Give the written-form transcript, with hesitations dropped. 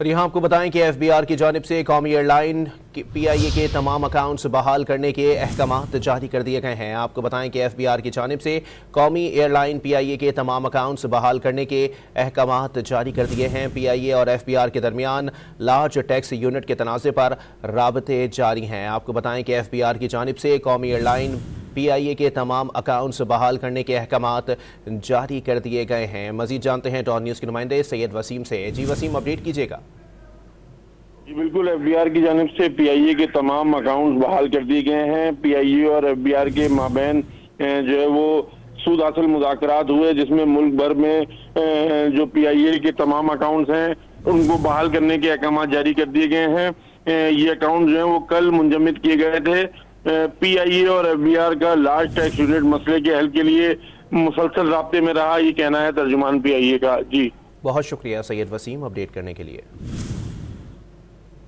और यहाँ आपको बताएं कि एफबीआर की जानिब से कौमी एयरलाइन पीआईए के तमाम अकाउंट्स बहाल करने के अहकामात जारी कर दिए गए हैं। आपको बताएं कि एफबीआर की जानिब से कौमी एयरलाइन पीआईए के तमाम अकाउंट्स बहाल करने के अहकामात जारी कर दिए हैं। पीआईए और एफबीआर के दरमियान लार्ज टैक्स यूनिट के तनाज़े पर राबते जारी हैं। आपको बताएं कि एफबीआर की जानिब से कौमी एयरलाइन पीआईए के तमाम अकाउंट्स बहाल करने के अहकामात जारी कर दिए गए हैं। मजीद जानते हैं डॉन न्यूज़ के नुमाइंदे सैयद वसीम से। जी वसीम, अपडेट कीजिएगा। जी बिल्कुल, एफबीआर की जानिब से पीआईए के तमाम अकाउंट्स बहाल कर दिए गए हैं। पीआईए और एफबीआर के माबैन जो है वो सूद हासिल मुज़ाकरात हुए, जिसमें मुल्क भर में जो पीआईए के तमाम अकाउंट्स हैं उनको बहाल करने के अहकाम जारी कर दिए गए हैं। ये अकाउंट जो है वो कल मुंजमद किए गए थे। पीआईए और एफबीआर का लार्ज टैक्स यूनिट मसले के हल के लिए मुसलसल राब्ते में रहा, ये कहना है तर्जुमान पीआईए का। जी बहुत शुक्रिया सैयद वसीम अपडेट करने के लिए।